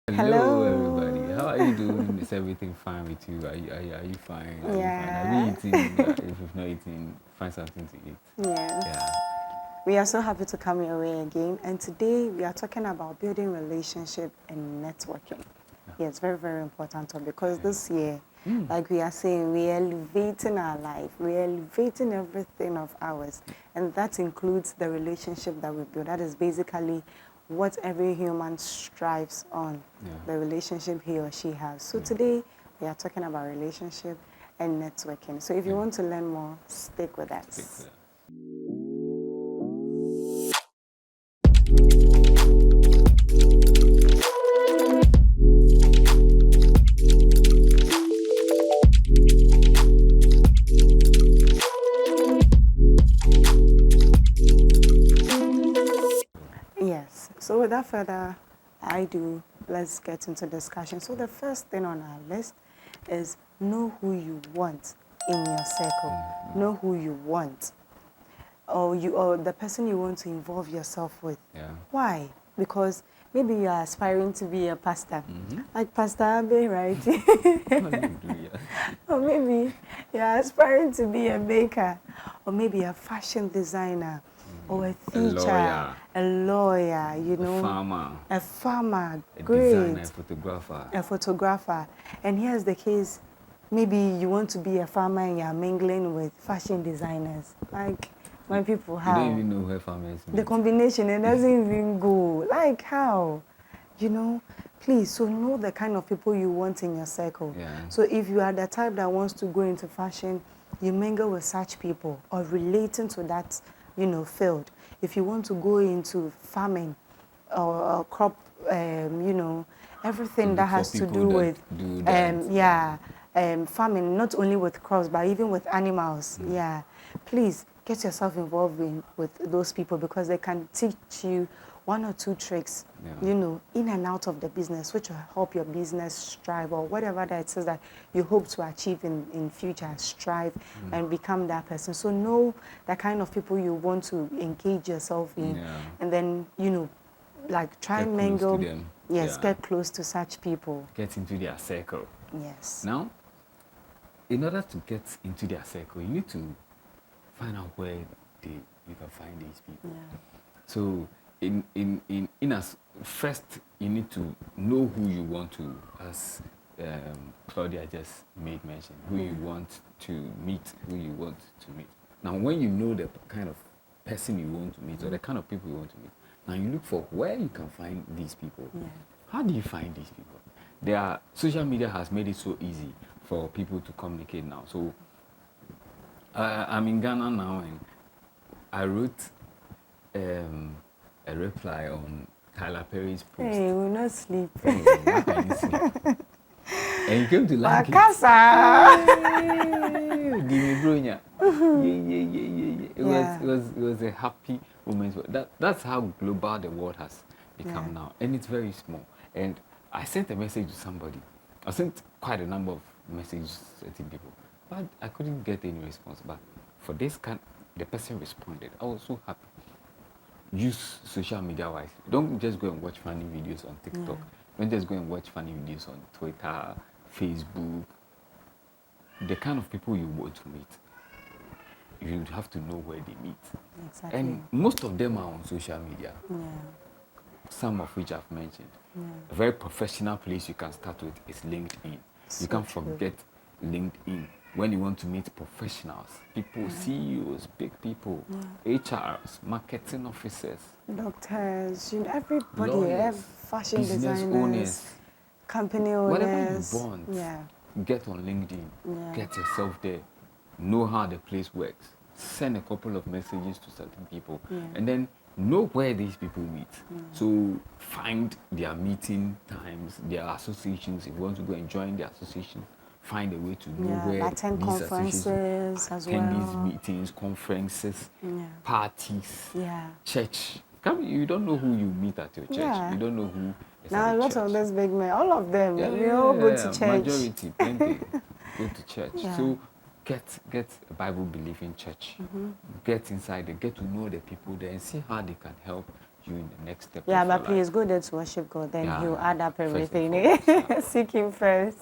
Hello, Hello. everybody. How are you doing? Is everything fine with you? Are you fine? Are you fine? Have you Yeah. eaten? If you've not eaten, find something to eat. Yeah. Yes. We are so happy to come your way again. And today we are talking about building relationship and networking. Yes, very, very important topic because this year, like we are saying, we are elevating our life. We are elevating everything of ours. And that includes the relationship that we build. That is basically what every human strives on, Yeah. the relationship he or she has. So today we are talking about relationship and networking. So if you want to learn more, stick with Stick us. to that. Yes. So without further ado, let's get into discussion. So the first thing on our list is know who you want in your circle. Know who you want. Or the person you want to involve yourself with. Yeah. Why? Because maybe you are aspiring to be a pastor, Mm-hmm. like Pastor Abe, right? Hallelujah. Or maybe you are aspiring to be a baker, or maybe a fashion designer, or a A teacher, lawyer, a lawyer, a farmer, a farmer, a designer, a great, photographer. a photographer. And here's the case, maybe you want to be a farmer and you're mingling with fashion designers. Like, when people, You don't how? even know where farmers The meet. combination, it doesn't even go. Like, how? Please, so know the kind of people you want in your circle. Yeah. So if you are the type that wants to go into fashion, you mingle with such people or relating to that, field. If you want to go into farming or crop, everything Look that for has to people do that with, do that. farming, not only with crops, but even with animals. Yeah, please get yourself involved with those people because they can teach you one or two tricks, Yeah. in and out of the business, which will help your business strive or whatever that it is that you hope to achieve in future, strive and become that person. So know the kind of people you want to engage yourself in, Yeah. and then, like try Get and close to mingle. them. Yes, Yeah. get close to such people. Get into their circle. Yes. Now, in order to get into their circle, you need to find out where you can find these people. Yeah. So in as first you need to know who you want to, as Claudia just made mention, who you want to meet, who you want to meet. Now when you know the kind of person you want to meet or the kind of people you want to meet, now you look for where you can find these people. Yeah. How do you find these people? Social media has made it so easy for people to communicate now. So I'm in Ghana now, and I wrote a reply on Tyler Perry's post. Hey, we'll not sleep. Hey, how can you sleep? And you came to like it. Wakasa. Give me bronya. Yeah. It was a happy moment. That's how global the world has become now, and it's very small. And I sent a message to somebody. I sent quite a number of messages to certain people, but I couldn't get any response. But for the person responded. I was so happy. Use social media wisely. Don't just go and watch funny videos on TikTok. Don't just go and watch funny videos on Twitter, Facebook. The kind of people you want to meet, you have to know where they meet. Exactly. And most of them are on social media. Yeah. Some of which I've mentioned. Yeah. A very professional place you can start with is LinkedIn. So You can't true. forget LinkedIn when you want to meet professionals, people, CEOs, big people, HRs, marketing officers, Doctors, everybody, lawyers, fashion business designers, owners, company whatever you owners. want. Yeah. Get on LinkedIn, Yeah. get yourself there, know how the place works, send a couple of messages to certain people, and then know where these people meet. So find their meeting times, their associations. If you want to go and join the association, find a way to know where Attend these associations, conferences as attend well. these meetings, conferences, Yeah. parties, Yeah. church. You don't know who you meet at your church. Yeah. You don't know who is Now at a the lot church. of those big men, all of them, we all go to church. Majority, plenty, go to church. Yeah. So get a Bible believing church. Get inside there, get to know the people there, and see how they can help you in the next step. Yeah, of but your please life. go there to worship God, then Yeah, He'll add up first and everything. foremost, yeah. Seek Him first.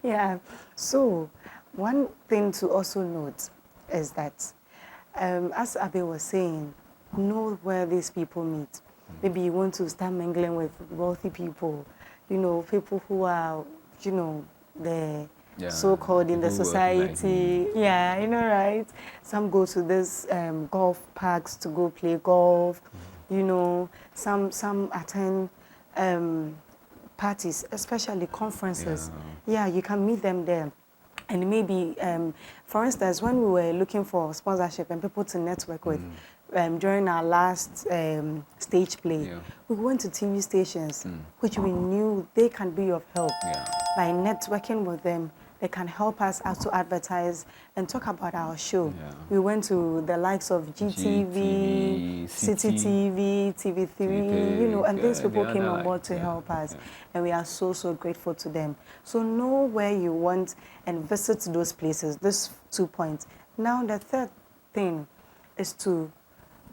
Yeah. So, one thing to also note is that, as Abe was saying, know where these people meet. Maybe you want to start mingling with wealthy people, people who are, the Yeah, so-called in the people work like society. Yeah, right? Some go to this golf parks to go play golf. Some attend parties, especially conferences. Yeah, you can meet them there. And maybe, for instance, when we were looking for sponsorship and people to network with, during our last stage play, we went to TV stations, which we knew they can be of help. By networking with them, they can help us also advertise and talk about our show. We went to the likes of GTV, City TV, TV3, and these people came on board to help us. And we are so, so grateful to them. So know where you want and visit those places, these 2 points. Now, the third thing is to,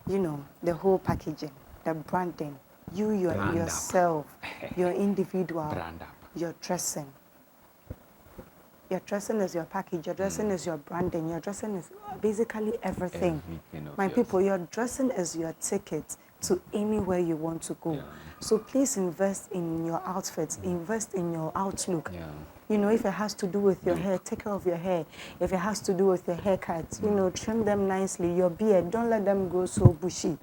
the whole packaging, the branding. Yourself, your individual, your dressing. Your dressing is your package, your dressing is your branding, your dressing is basically everything. My people, your dressing is your ticket to anywhere you want to go. So please invest in your outfits, invest in your outlook. If it has to do with your hair, take care of your hair. If it has to do with your haircut, trim them nicely. Your beard, don't let them go so bushy.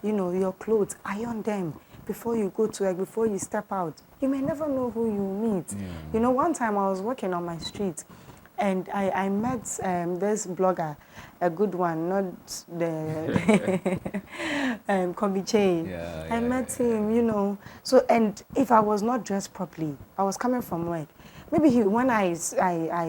Your clothes, iron them before you go to work, before you step out. You may never know who you meet. One time I was walking on my street and I met this blogger, a good one, not the Kobe Che. I met him, So, and if I was not dressed properly, I was coming from work. Maybe when I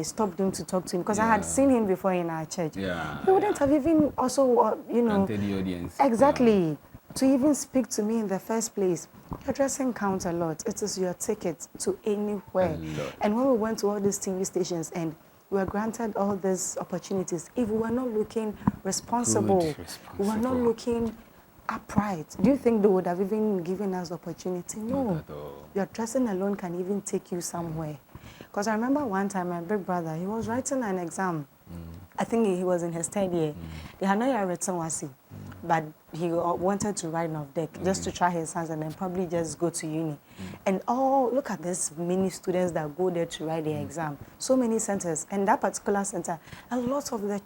stopped him to talk to him, because I had seen him before in our church. He wouldn't have even also, Granted the audience. Exactly. To even speak to me in the first place. Your dressing counts a lot. It is your ticket to anywhere. And when we went to all these TV stations and we were granted all these opportunities, if we were not looking responsible, we were not looking upright, do you think they would have even given us the opportunity? No. Your dressing alone can even take you somewhere. Because I remember one time my big brother, he was writing an exam. I think he was in his third year. They had not yet written WASI, but he wanted to write off deck just to try his hands and then probably just go to uni. And look at this many students that go there to write their exam. So many centers. And that particular center, a lot of the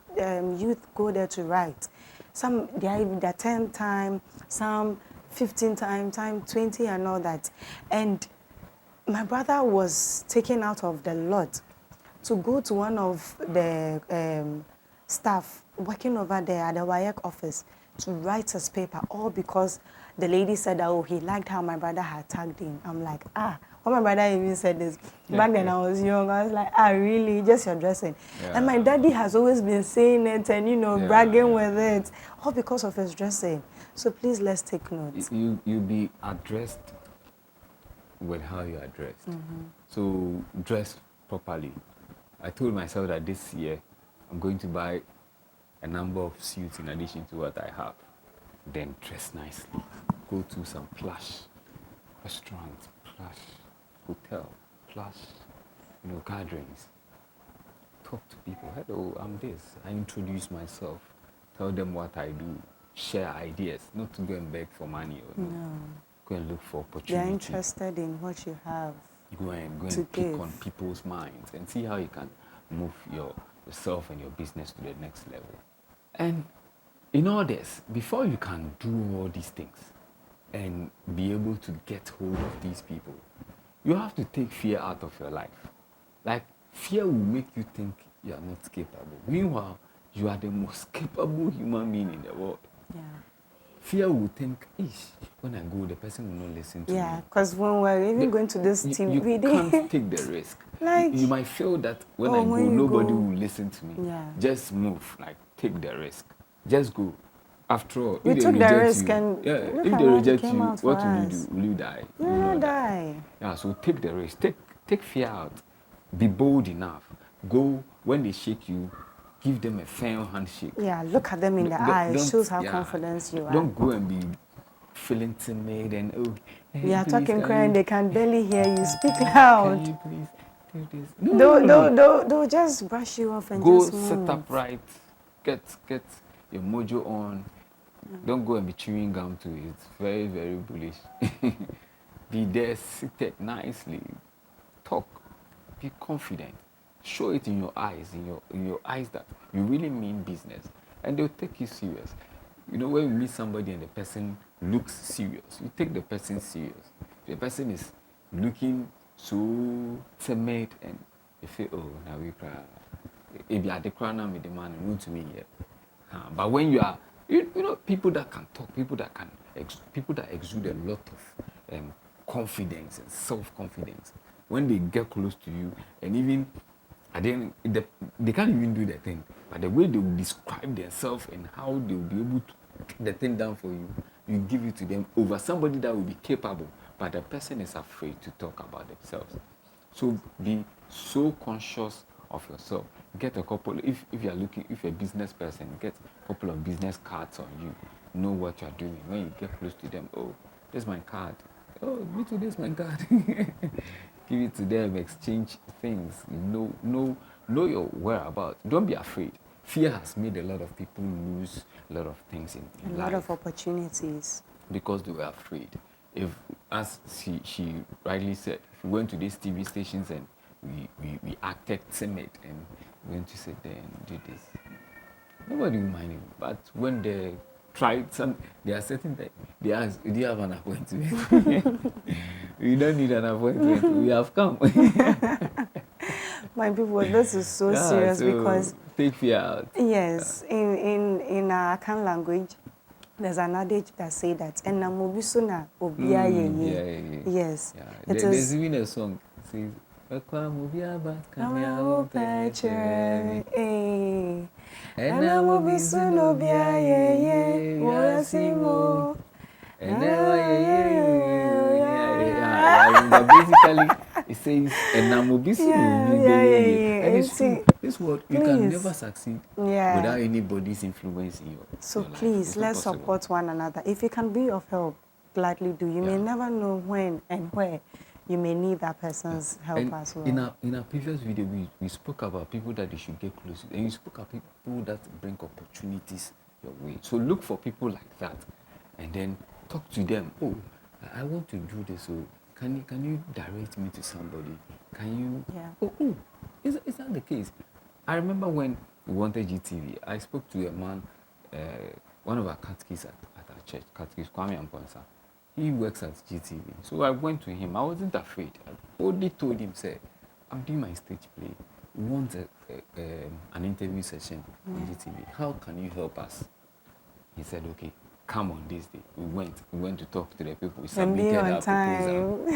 youth go there to write. Some, they are even their 10th time, some 15 time 20 and all that. And my brother was taken out of the lot to go to one of the staff working over there at the WAEC office to write his paper, all because the lady said that, he liked how my brother had tagged him. I'm like, when my brother even said this, back then I was young, I was like, really, just your dressing. And my daddy has always been saying it and, bragging with it, all because of his dressing. So please, let's take notes. You be addressed with how you are dressed. So dress properly. I told myself that this year I'm going to buy a number of suits in addition to what I have. Then dress nicely. Go to some plush restaurants, plush hotel, plush, gatherings. Talk to people. Hello, I'm this. I introduce myself. Tell them what I do. Share ideas. Not to go and beg for money or go and look for opportunity. They're interested in what you have. Go and pick on people's minds and see how you can move yourself and your business to the next level. And in all this, before you can do all these things and be able to get hold of these people, you have to take fear out of your life. Like, fear will make you think you are not capable. Meanwhile, you are the most capable human being in the world. Fear will think, when I go, the person will not listen to me. Yeah, because when we're even going to this team you reading, can't take the risk. You might feel that when I go, nobody will listen to me. Just move, take the risk. Just go. After all, we took the risk and if they reject you, what will you do? Will you die? You will not die. Yeah, so take the risk. Take fear out. Be bold enough. Go when they shake you. Give them a firm handshake. Yeah, look at them in the eye. It shows how confident you are. Don't go and be feeling timid and oh, hey, We are please, talking crying, they can barely hear you. Speak can loud. you please do this? No. They'll just brush you off and Go just sit move. upright, get your mojo on. Don't go and be chewing gum too. It's very, very bullish. Be there seated nicely. Talk. Be confident. Show it in your eyes, in your eyes that you really mean business, and they'll take you serious. You know, when you meet somebody and the person looks serious, you take the person serious. If the person is looking so timid and you feel, oh, now we cry. If you are the crowd with the man, not to me yet. But when you are, you know, people that can talk, people that exude a lot of confidence and self-confidence, when they get close to you, and even they can't even do the thing, but the way they will describe themselves and how they will be able to take the thing down for you, you give it to them over somebody that will be capable, but the person is afraid to talk about themselves. So be so conscious of yourself. Get a couple, if you're a business person, get a couple of business cards on you. Know what you're doing. When you get close to them, oh, this is my card. Oh, me too, this is my card. Give it to them, exchange things. Know your whereabouts. Don't be afraid. Fear has made a lot of people lose a lot of things in life. A lot of opportunities. Because they were afraid. If, as she rightly said, if we went to these TV stations and we acted timid and went to sit there and do this, nobody will mind it. But when they tried they are certain that they ask, do you have an appointment? We don't need an appointment. We have come. My people, this is so serious because take fear out. Yes, in our Akan language, there's an adage that say that enamobisuna obia ye. Yes, yeah. There's even a song says enamobisuna obia ye wasimo. Basically, it says and it's true. This word, you can never succeed without anybody's influence in your So your please, let's support one another. If you can be of help, gladly do. You may never know when and where you may need that person's help and as well. In our previous video, we spoke about people that they should get close to, and we spoke about people that bring opportunities your way. So look for people like that, and then talk to them. Oh, I want to do this. So can you direct me to somebody? Can you? Yeah. Oh, is that the case? I remember when we wanted GTV, I spoke to a man, one of our catechists at our church, catechist Clauman Show. He works at GTV. So I went to him. I wasn't afraid. I only told him, say, I'm doing my stage play. We want an interview session on GTV. How can you help us? He said, okay, come on this day. We went to talk to the people. We submitted our proposal.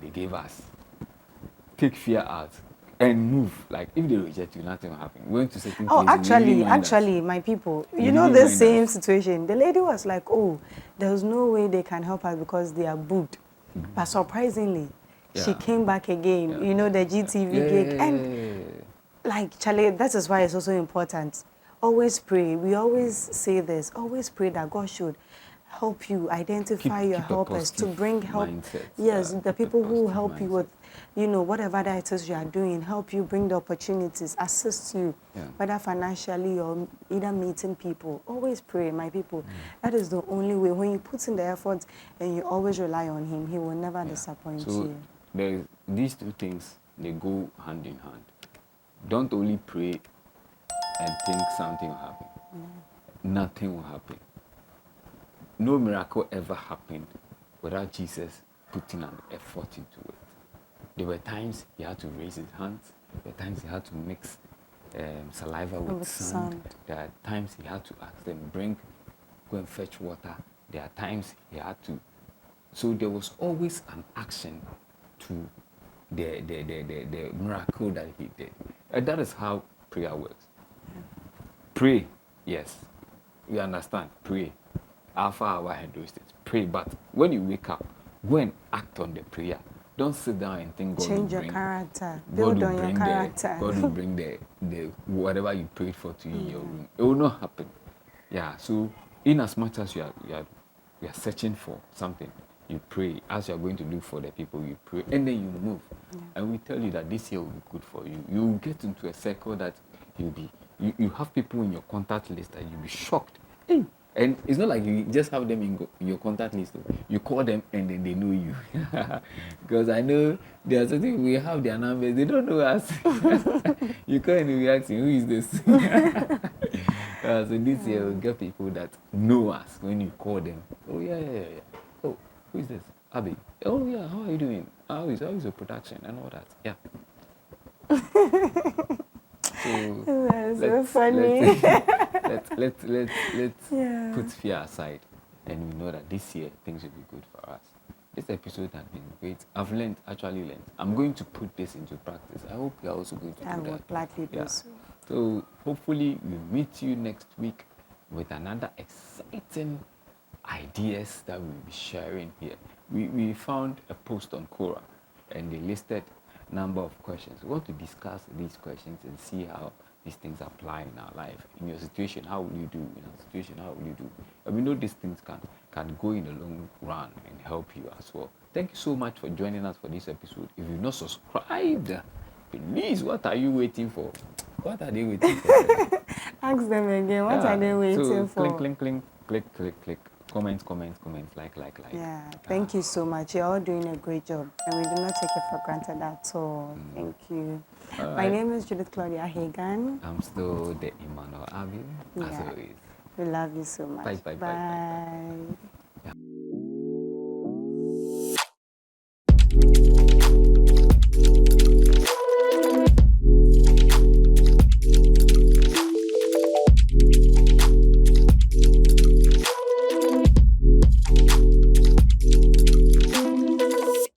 They gave us. Take fear out and move. Like if they reject you, nothing will happen. We went to certain places. Actually, my people, you know the same situation. The lady was like, oh, there's no way they can help us because they are booked. But surprisingly, she came back again. You know, the GTV gig. And like, Charlie, that is why it's also important. Always pray. We always say this. Always pray that God should help you identify your helpers to bring help. Mindset, yes, the people who help you with, you know, whatever that it is you are doing, help you bring the opportunities, assist you, whether financially or either meeting people. Always pray, my people. That is the only way. When you put in the effort and you always rely on Him, He will never disappoint you. So these two things, they go hand in hand. Don't only pray and think something will happen. Nothing will happen. No miracle ever happened without Jesus putting an effort into it. There were times he had to raise his hands. There were times he had to mix saliva with sand. There are times he had to ask them, go and fetch water. There are times he had to. So there was always an action to the miracle that he did. And that is how prayer works. Pray, yes. You understand? Pray. Alpha, our head pray, but when you wake up, go and act on the prayer. Don't sit down and think God change will your bring, character. Build on your character. God will bring the whatever you prayed for to you in your room. It will not happen. Yeah. So in as much as you are we are searching for something, you pray. As you are going to look for the people, you pray, and then you move. And we tell you that this year will be good for you. You will get into a circle that you have people in your contact list that you'll be shocked. Hey. And it's not like you just have them in your contact list. You call them and then they know you. Because I know there are certain we have their numbers, they don't know us. You call and we ask who is this? So this year we'll get people that know us when you call them. Oh yeah. Oh, who is this? Abby. Oh yeah, how are you doing? How is your production and all that? Yeah. So that's so funny. Let's put fear aside, and we know that this year things will be good for us. This episode has been great. I've actually learned. I'm going to put this into practice. I hope you're also going to do that. I would gladly do so. So hopefully we'll meet you next week with another exciting ideas that we'll be sharing here. We found a post on Quora, and they listed number of questions. We want to discuss these questions and see how these things apply in our life. In your situation, how will you do? In our situation, how will you do? And we know these things can go in the long run and help you as well. Thank you so much for joining us for this episode. If you've not subscribed, please, what are you waiting for? What are they waiting for? Ask them again. What are they waiting for? Click. Comments, like. Yeah, thank you so much. You're all doing a great job, and we do not take it for granted at all. Thank you. My name is Judith Claudia Hagan. I'm still the Emmanuel Abi, as always. We love you so much. Bye.